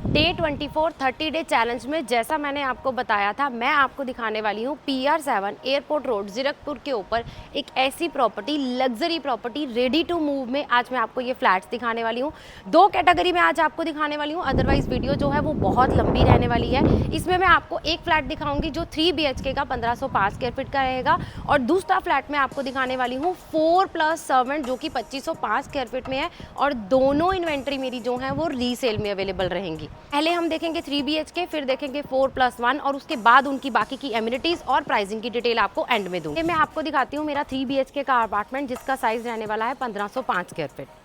Day 24 30 day challenge में जैसा मैंने आपको बताया था, मैं आपको दिखाने वाली हूँ PR7 एयरपोर्ट रोड जीरकपुर के ऊपर एक ऐसी property, luxury property ready to move में आज मैं आपको ये फ्लैट्स दिखाने वाली हूँ। दो कैटेगरी में आज आपको दिखाने वाली हूँ, अदरवाइज वीडियो जो है वो बहुत लंबी रहने वाली है। इसमें मैं आपको एक फ्लैट दिखाऊंगी जो 3 BHK का 1505 स्क्वायर फीट का रहेगा, और दूसरा फ्लैट मैं आपको दिखाने वाली हूँ 4+7 जो कि 2505 स्क्वायर फीट में है, और दोनों इन्वेंट्री मेरी जो है वो रीसेल में अवेलेबल रहेंगी। पहले हम देखेंगे 3 BHK, फिर देखेंगे 4+1, और उसके बाद उनकी बाकी की एमिनिटीज और प्राइसिंग की डिटेल आपको एंड में दूंगी। मैं आपको दिखाती हूँ मेरा 3 BHK का अपार्टमेंट जिसका साइज रहने वाला है 1505 स्क्वायर फीट।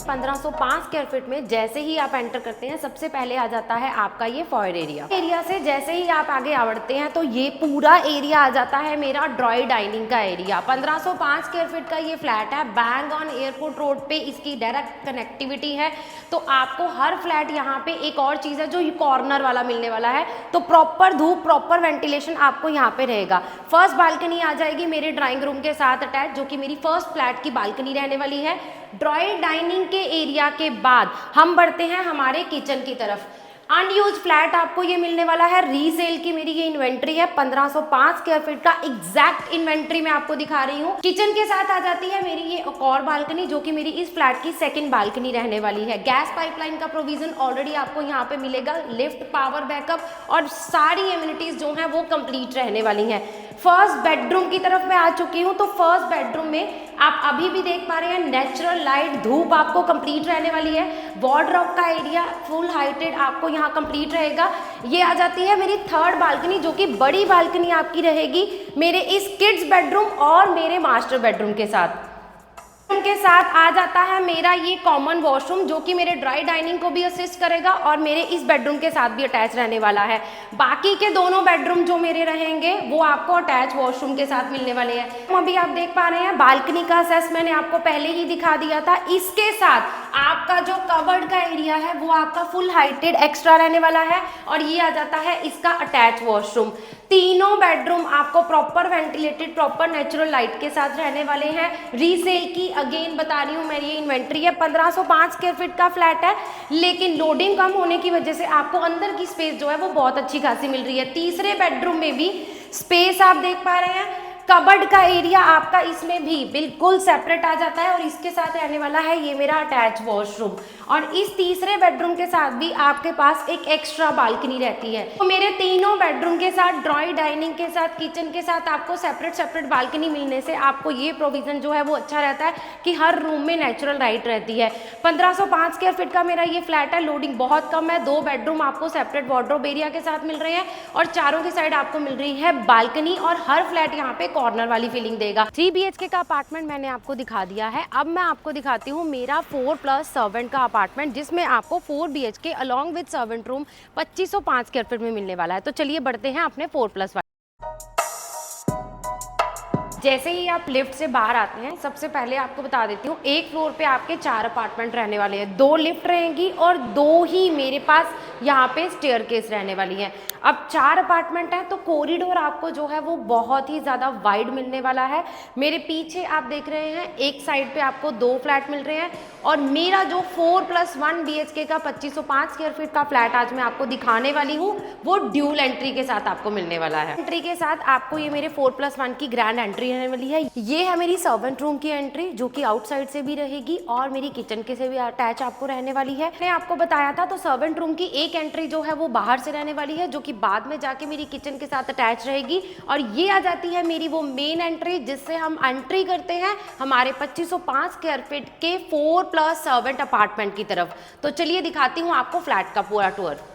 पंद्रह सौ पाँच स्क्वायर फीट में जैसे ही आप एंटर करते हैं, सबसे पहले आ जाता है आपका ये फॉयर एरिया से जैसे ही आप आगे बढ़ते हैं तो ये पूरा एरिया आ जाता है मेरा ड्रॉय डाइनिंग का एरिया। 1505 स्क्वायर फीट का ये फ्लैट है, बैंग ऑन एयरपोर्ट रोड पे इसकी डायरेक्ट कनेक्टिविटी है। तो आपको हर फ्लैट यहाँ पे एक और चीज़ है जो ये कॉर्नर वाला मिलने वाला है, तो प्रॉपर धूप, प्रॉपर वेंटिलेशन आपको यहाँ पे रहेगा। फर्स्ट बालकनी आ जाएगी मेरे ड्राइंग रूम के साथ अटैच, जो कि मेरी फर्स्ट फ्लैट की बालकनी रहने वाली है। ड्रॉय डाइनिंग के एरिया के बाद हम बढ़ते हैं हमारे किचन की तरफ। अनयूज फ्लैट आपको ये मिलने वाला है, रीसेल की मेरी ये इन्वेंट्री है 1505 स्क्वायर फीट का एग्जैक्ट इन्वेंट्री मैं आपको दिखा रही हूँ। किचन के साथ आ जाती है मेरी ये एक और बालकनी जो कि मेरी इस फ्लैट की सेकंड बालकनी रहने वाली है। गैस पाइपलाइन का प्रोविजन ऑलरेडी आपको यहाँ पे मिलेगा, लिफ्ट, पावर बैकअप और सारी एमिनिटीज जो है वो कंप्लीट रहने वाली है। फर्स्ट बेडरूम की तरफ मैं आ चुकी हूँ, तो फर्स्ट बेडरूम में आप अभी भी देख पा रहे हैं नेचुरल लाइट, धूप आपको कंप्लीट रहने वाली है। वार्डरोब का एरिया फुल हाइटेड आपको यहाँ कंप्लीट रहेगा। ये आ जाती है मेरी थर्ड बालकनी जो कि बड़ी बालकनी आपकी रहेगी मेरे इस किड्स बेडरूम और मेरे मास्टर बेडरूम के साथ। के साथ आ जाता है मेरा ये कॉमन वॉशरूम जो कि मेरे ड्राई डाइनिंग को भी असिस्ट करेगा और मेरे इस बेडरूम के साथ भी अटैच रहने वाला है। बाकी के दोनों बेडरूम जो मेरे रहेंगे वो आपको अटैच वॉशरूम के साथ मिलने वाले हैं। अभी आप देख पा रहे हैं बालकनी का असेस मैंने आपको पहले ही दिखा दिया था। इसके साथ आपका जो कवर्ड का एरिया है वो आपका फुल हाइटेड एक्स्ट्रा रहने वाला है, और ये आ जाता है इसका अटैच वॉशरूम। तीनों बेडरूम आपको proper ventilated, proper natural light के साथ रहने वाले हैं। रीसेल की अगेन बता रही हूँ मेरी ये इन्वेंट्री है, 1505 स्क्वायर फीट का फ्लैट है, लेकिन लोडिंग कम होने की वजह से आपको अंदर की स्पेस जो है वो बहुत अच्छी खासी मिल रही है। तीसरे बेडरूम में भी स्पेस आप देख पा रहे हैं, कबर्ड का एरिया आपका इसमें भी बिल्कुल सेपरेट आ जाता है, और इसके साथ रहने वाला है ये मेरा अटैच वॉशरूम। और इस तीसरे बेडरूम के साथ भी आपके पास एक एक्स्ट्रा बालकनी रहती है। तो मेरे तीनों बेडरूम के साथ, ड्रॉय डाइनिंग के साथ, किचन के साथ आपको सेपरेट सेपरेट बालकनी मिलने से आपको ये प्रोविजन जो है वो अच्छा रहता है कि हर रूम में नेचुरल लाइट रहती है। 1505 स्क्वायर फीट का मेरा ये फ्लैट है, लोडिंग बहुत कम है। 2 बेडरूम आपको सेपरेट वार्डरोब एरिया के साथ मिल रहे हैं, और चारों की साइड आपको मिल रही है बालकनी, और हर फ्लैट यहाँ पे कॉर्नर वाली फीलिंग देगा। 3 BHK का अपार्टमेंट मैंने आपको दिखा दिया है। अब मैं आपको दिखाती हूँ मेरा 4+7 का अपार्टमेंट जिसमें आपको 4 BHK along with servant room 2505 square feet में मिलने वाला है। तो चलिए बढ़ते हैं अपने 4+1। जैसे ही आप लिफ्ट से बाहर आते हैं, सबसे पहले आपको बता देती हूँ एक फ्लोर पे आपके 4 अपार्टमेंट रहने वाले हैं। 2 लिफ्ट रहेंगी और 2 ही मेरे पास यहाँ पे स्टेयरकेस रहने वाली है। अब 4 अपार्टमेंट है तो कॉरिडोर आपको जो है वो बहुत ही ज़्यादा वाइड मिलने वाला है। मेरे पीछे आप देख रहे हैं एक साइड पे आपको 2 फ्लैट मिल रहे हैं, और मेरा जो 4+1 BHK का 2505 स्क्वायर फीट का फ्लैट आज मैं आपको दिखाने वाली हूँ वो ड्यूल एंट्री के साथ आपको मिलने वाला है। एंट्री के साथ आपको ये मेरे 4+1 की ग्रैंड एंट्री रहने वाली है। ये है मेरी सर्वेंट रूम की एंट्री जो कि आउटसाइड से भी रहेगी और मेरी किचन के से भी अटैच आपको रहने वाली है। मैंने आपको बताया था तो सर्वेंट रूम की एक एंट्री जो है वो बाहर से रहने वाली है, जो कि बाद में जाके मेरी किचन के साथ अटैच रहेगी, और ये आ जाती है मेरी वो मेन एंट्री जिससे हम एंट्री करते हैं हमारे 2505 स्क्वायर फीट के 4+7 अपार्टमेंट की तरफ। तो चलिए दिखाती हूँ आपको फ्लैट का पूरा टूर।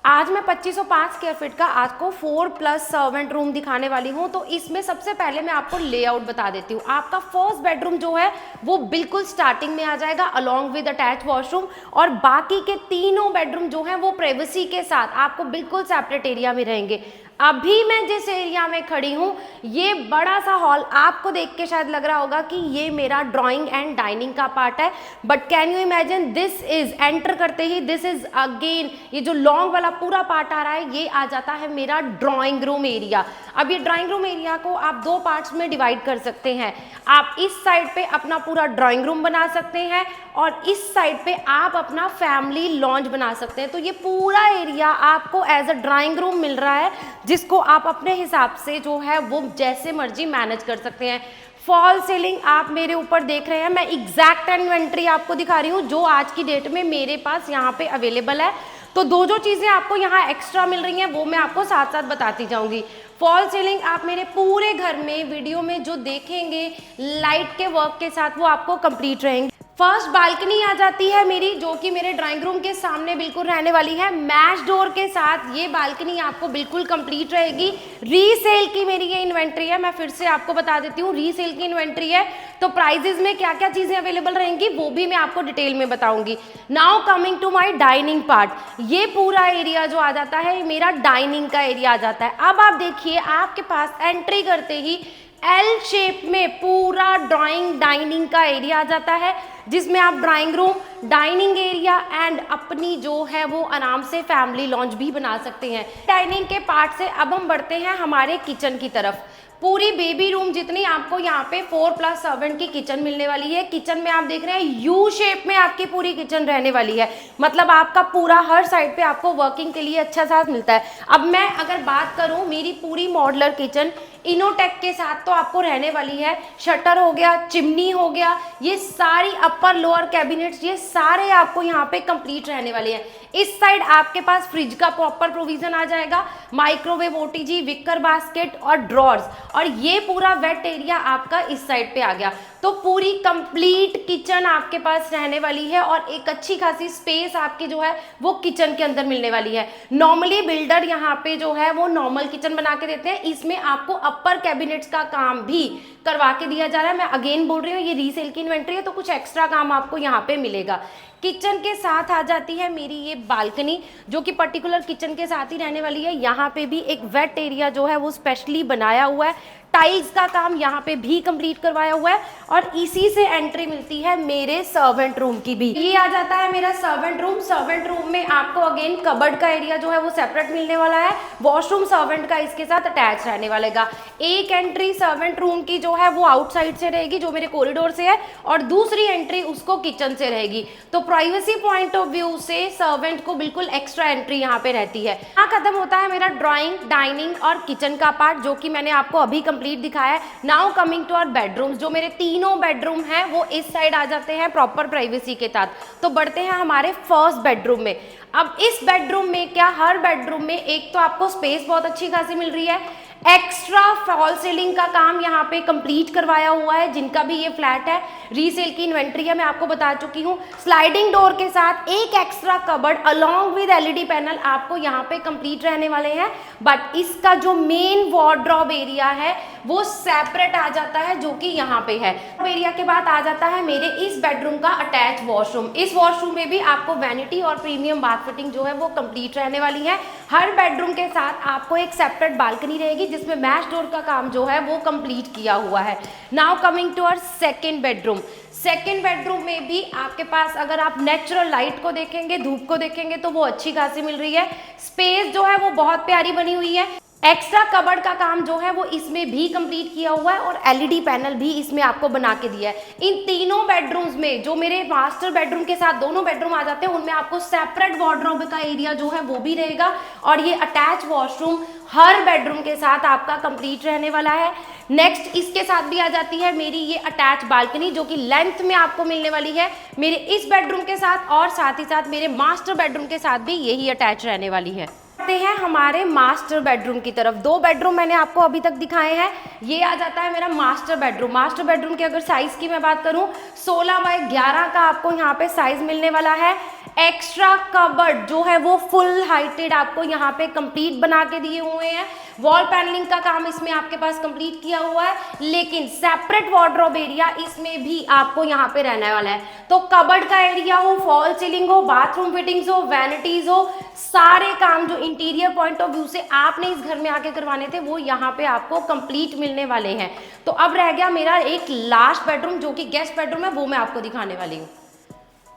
आज मैं 2505 स्क्वायर फीट का आपको 4+7 रूम दिखाने वाली हूँ। तो इसमें सबसे पहले मैं आपको लेआउट बता देती हूँ। आपका फर्स्ट बेडरूम जो है वो बिल्कुल स्टार्टिंग में आ जाएगा अलॉन्ग विद अटैच वॉशरूम, और बाकी के तीनों बेडरूम जो हैं वो प्राइवेसी के साथ आपको बिल्कुल सेपरेट एरिया में रहेंगे। अभी मैं जिस एरिया में खड़ी हूँ, ये बड़ा सा हॉल आपको देख के शायद लग रहा होगा कि ये मेरा ड्राइंग एंड डाइनिंग का पार्ट है, but can you imagine this is, enter करते ही दिस इज अगेन, ये जो लॉन्ग वाला पूरा पार्ट आ रहा है ये आ जाता है मेरा ड्राइंग रूम एरिया। अब ये ड्राइंग रूम एरिया को आप दो पार्ट्स में डिवाइड कर सकते हैं। आप इस साइड पे अपना पूरा ड्राइंग रूम बना सकते हैं और इस साइड पे आप अपना फैमिली लॉन्ज बना सकते हैं। तो ये पूरा एरिया आपको एज अ ड्राइंग रूम मिल रहा है, जिसको आप अपने हिसाब से जो है वो जैसे मर्जी मैनेज कर सकते हैं। फॉल सीलिंग आप मेरे ऊपर देख रहे हैं, मैं एग्जैक्ट इन्वेंट्री आपको दिखा रही हूँ जो आज की डेट में मेरे पास यहाँ पे अवेलेबल है। तो दो जो चीज़ें आपको यहाँ एक्स्ट्रा मिल रही हैं वो मैं आपको साथ साथ बताती जाऊँगी। फॉल सीलिंग आप मेरे पूरे घर में वीडियो में जो देखेंगे लाइट के वर्क के साथ वो आपको कंप्लीट रहेंगे। फर्स्ट बालकनी आ जाती है मेरी, जो कि मेरे ड्राइंग रूम के सामने बिल्कुल रहने वाली है। मैश डोर के साथ ये बालकनी आपको बिल्कुल कंप्लीट रहेगी। रीसेल की मेरी ये इन्वेंट्री है, मैं फिर से आपको बता देती हूँ रीसेल की इन्वेंट्री है, तो प्राइजेज में क्या क्या चीज़ें अवेलेबल रहेंगी वो भी मैं आपको डिटेल में बताऊंगी। Now coming to my dining part, ये पूरा एरिया जो आ जाता है मेरा डाइनिंग का एरिया आ जाता है। अब आप देखिए आपके पास एंट्री करते ही एल शेप में पूरा ड्राइंग डाइनिंग का एरिया आ जाता है, जिसमें आप drawing room, dining area and अपनी जो है वो आराम से फैमिली लॉन्च भी बना सकते हैं। डाइनिंग के पार्ट से अब हम बढ़ते हैं हमारे किचन की तरफ। पूरी बेबी रूम जितनी आपको यहाँ पे 4+ सर्वेंट की किचन मिलने वाली है। किचन में आप देख रहे हैं यू शेप में आपकी पूरी किचन रहने वाली है, मतलब आपका पूरा हर साइड पे आपको वर्किंग के लिए अच्छा साथ मिलता है। अब मैं अगर बात करूँ मेरी पूरी मॉडलर किचन इनोटेक के साथ तो आपको रहने वाली है। शटर हो गया, चिमनी हो गया, ये सारी अपर लोअर कैबिनेट्स ये सारे आपको यहाँ पे कंप्लीट रहने वाले हैं। इस साइड आपके पास फ्रिज का प्रॉपर प्रोविजन आ जाएगा, माइक्रोवेव, ओटीजी, विकर बास्केट और ड्रॉर्स, और ये पूरा वेट एरिया आपका इस साइड पे आ गया। तो पूरी कंप्लीट किचन आपके पास रहने वाली है और एक अच्छी खासी स्पेस आपकी जो है वो किचन के अंदर मिलने वाली है। नॉर्मली बिल्डर यहाँ पे जो है वो नॉर्मल किचन बना के देते हैं, इसमें आपको अपर कैबिनेट्स का काम भी करवा के दिया जा रहा है। मैं अगेन बोल रही हूँ ये रीसेल की इन्वेंट्री है तो कुछ एक्स्ट्रा काम आपको यहाँ पे मिलेगा। किचन के साथ आ जाती है मेरी ये बालकनी, जो कि पर्टिकुलर किचन के साथ ही रहने वाली है। यहाँ पे भी एक वेट एरिया जो है वो स्पेशली बनाया हुआ है, टाइल्स का काम यहाँ पे भी कंप्लीट करवाया हुआ है और इसी से एंट्री मिलती है मेरे सर्वेंट रूम की भी। ये आ जाता है मेरा सर्वेंट रूम। सर्वेंट रूम में आपको अगेन कबर्ड का एरिया जो है वो सेपरेट मिलने वाला है। वॉशरूम सर्वेंट का इसके साथ अटैच रहने वालेगा। एक एंट्री सर्वेंट रूम की जो है वो आउटसाइड से रहेगी जो मेरे कॉरिडोर से है, और दूसरी एंट्री उसको किचन से रहेगी। तो प्राइवेसी पॉइंट ऑफ व्यू से सर्वेंट को बिल्कुल एक्स्ट्रा एंट्री यहाँ पे रहती है। यहाँ खत्म होता है मेरा ड्राइंग, डाइनिंग और किचन का पार्ट, जो कि मैंने आपको अभी कंप्लीट दिखाया है। Now coming to our bedrooms, जो मेरे तीनों बेडरूम हैं वो इस साइड आ जाते हैं प्रॉपर प्राइवेसी के साथ। तो बढ़ते हैं हमारे फर्स्ट बेडरूम में। अब इस बेडरूम में क्या, हर बेडरूम में एक तो आपको स्पेस बहुत अच्छी खासी मिल रही है, एक्स्ट्रा फॉल सीलिंग का काम यहाँ पे कंप्लीट करवाया हुआ है। जिनका भी ये फ्लैट है रीसेल की इन्वेंट्री है, मैं आपको बता चुकी हूँ। स्लाइडिंग डोर के साथ एक extra cupboard along with LED panel आपको यहाँ पे कंप्लीट रहने वाले हैं। बट इसका जो मेन वार्डरोब एरिया है वो सेपरेट आ जाता है, जो कि यहाँ पे है। एरिया के बाद आ जाता है मेरे इस बेडरूम का अटैच वॉशरूम। इस वॉशरूम में भी आपको वैनिटी और प्रीमियम बाथ फिटिंग जो है वो कंप्लीट रहने वाली है। हर बेडरूम के साथ आपको एक सेपरेट बालकनी रहेगी जिसमें मैश डोर का काम जो है वो कंप्लीट किया हुआ है। Now coming to our second bedroom. Second bedroom में भी आपके पास अगर आप नेचुरल लाइट को देखेंगे, धूप को देखेंगे, तो वो अच्छी खासी मिल रही है। स्पेस जो है वो बहुत प्यारी बनी हुई है। एक्स्ट्रा कबर्ड का काम जो है वो इसमें भी कंप्लीट किया हुआ है और एलईडी पैनल भी इसमें आपको बना के दिया है। इन तीनों बेडरूम्स में जो मेरे मास्टर बेडरूम के साथ दोनों बेडरूम आ जाते हैं उनमें आपको सेपरेट वार्डरोब का एरिया जो है वो भी रहेगा, और ये अटैच वॉशरूम हर बेडरूम के साथ आपका कंप्लीट रहने वाला है। नेक्स्ट इसके साथ भी आ जाती है मेरी ये अटैच बालकनी, जो कि लेंथ में आपको मिलने वाली है मेरे इस बेडरूम के साथ, और साथ ही साथ मेरे मास्टर बेडरूम के साथ भी यही अटैच रहने वाली है। आते हैं हमारे मास्टर बेडरूम की तरफ। दो बेडरूम मैंने आपको अभी तक दिखाए हैं। ये आ जाता है मेरा मास्टर बेडरूम। मास्टर बेडरूम के अगर साइज की मैं बात करूं 16 बाय 11 का आपको यहाँ पे साइज मिलने वाला है। एक्स्ट्रा कबर्ड जो है वो फुल हाइटेड आपको यहाँ पे कंप्लीट बना के दिए हुए हैं। वॉल पैनलिंग का काम इसमें आपके पास कंप्लीट किया हुआ है, लेकिन सेपरेट वार्डरोब एरिया इसमें भी आपको यहाँ पे रहने वाला है। तो कबर्ड का एरिया हो, फॉल सीलिंग हो, बाथरूम फिटिंग्स हो, वैनिटीज हो, सारे काम जो इंटीरियर पॉइंट ऑफ व्यू से आपने इस घर में आके करवाने थे वो यहाँ पे आपको कंप्लीट मिलने वाले हैं। तो अब रह गया मेरा एक लास्ट बेडरूम जो कि गेस्ट बेडरूम है, वो मैं आपको दिखाने वाली हूँ।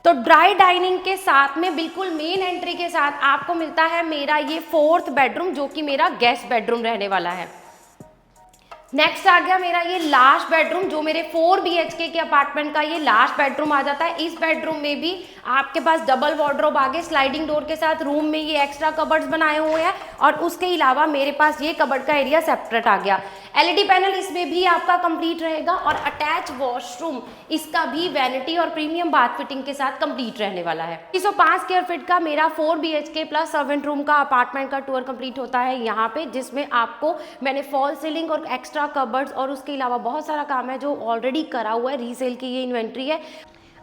तो ड्राई डाइनिंग के साथ में बिल्कुल मेन एंट्री के साथ आपको मिलता है मेरा ये 4th बेडरूम जो कि मेरा गेस्ट बेडरूम रहने वाला है। नेक्स्ट आ गया मेरा ये लास्ट बेडरूम जो मेरे 4 BHK के अपार्टमेंट का ये लास्ट बेडरूम आ जाता है। इस बेडरूम में भी आपके पास डबल वार्डरोब आगे स्लाइडिंग डोर के साथ रूम में ये एक्स्ट्रा कबर्ड्स बनाए हुए हैं और उसके अलावा मेरे पास ये कबर्ड का एरिया सेपरेट आ गया। LED पैनल इसमें भी आपका कंप्लीट रहेगा और अटैच वॉशरूम इसका भी वैनिटी और प्रीमियम बाथ फिटिंग के साथ कंप्लीट रहने वाला है। 305 स्क्वायर फीट का मेरा 4 BHK प्लस सर्वेंट रूम का अपार्टमेंट का टूर कंप्लीट होता है यहाँ पे, जिसमें आपको मैंने फॉल सीलिंग और एक्स्ट्रा कबर्ड्स और उसके अलावा बहुत सारा काम है जो ऑलरेडी करा हुआ है, रीसेल की ये इन्वेंट्री है।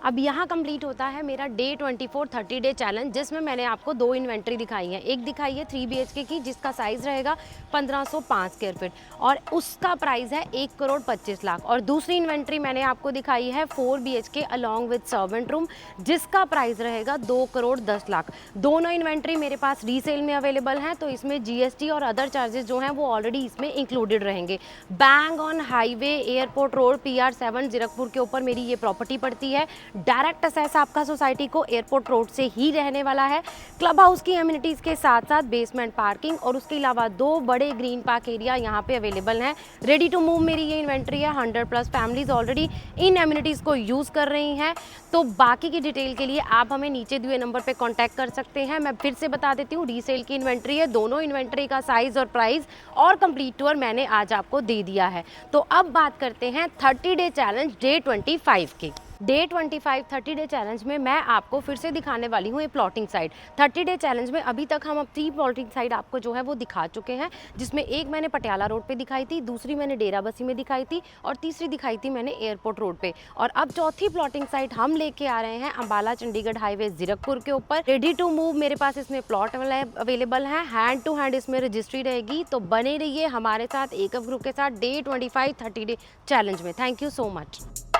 अब यहाँ कंप्लीट होता है मेरा डे 24 30 डे चैलेंज, जिसमें मैंने आपको 2 इन्वेंट्री दिखाई है। एक दिखाई है 3 BHK की जिसका साइज़ रहेगा 1505 स्क्वायर फीट और उसका प्राइस है 1,25,00,000 और दूसरी इन्वेंट्री मैंने आपको दिखाई है 4 BHK along with servant room जिसका प्राइस रहेगा 2,10,00,000। दोनों इन्वेंट्री मेरे पास रीसेल में अवेलेबल हैं, तो इसमें GST और अदर चार्जेस जो हैं वो ऑलरेडी इसमें इंक्लूडेड रहेंगे। Bang on highway airport road PR7 Zirakpur के ऊपर मेरी ये प्रॉपर्टी पड़ती है। डायरेक्ट असेस आपका सोसाइटी को एयरपोर्ट रोड से ही रहने वाला है। क्लब हाउस की एमिनिटीज़ के साथ साथ बेसमेंट पार्किंग और उसके अलावा 2 बड़े ग्रीन पार्क एरिया यहाँ पे अवेलेबल हैं। रेडी टू मूव मेरी ये इन्वेंट्री है। 100+ फैमिलीज ऑलरेडी इन एमिनिटीज़ को यूज़ कर रही हैं। तो बाकी की डिटेल के लिए आप हमें नीचे दिए नंबर पर कॉन्टैक्ट कर सकते हैं। मैं फिर से बता देती हूँ, रीसेल की इन्वेंट्री है। दोनों इन्वेंट्री का साइज़ और प्राइस और कंप्लीट टूर मैंने आज आपको दे दिया है। तो अब बात करते हैं 30 डे चैलेंज डे 25 की। डे 25 30 डे चैलेंज में मैं आपको फिर से दिखाने वाली हूँ ये प्लॉटिंग साइट। 30 डे चैलेंज में अभी तक हम 3 प्लॉटिंग साइट आपको जो है वो दिखा चुके हैं, जिसमें एक मैंने पटियाला रोड पे दिखाई थी, दूसरी मैंने डेराबस्सी में दिखाई थी और तीसरी दिखाई थी मैंने एयरपोर्ट रोड पे। और अब चौथी प्लॉटिंग साइट हम लेके आ रहे हैं अम्बाला चंडीगढ़ हाईवे जीरकपुर के ऊपर। रेडी टू मूव मेरे पास इसमें प्लॉट अवेलेबल है, हैंड टू हैंड इसमें रजिस्ट्री रहेगी। तो बने रहिए हमारे साथ एकफ ग्रुप के साथ डे 25 30 डे चैलेंज में। Thank you so much.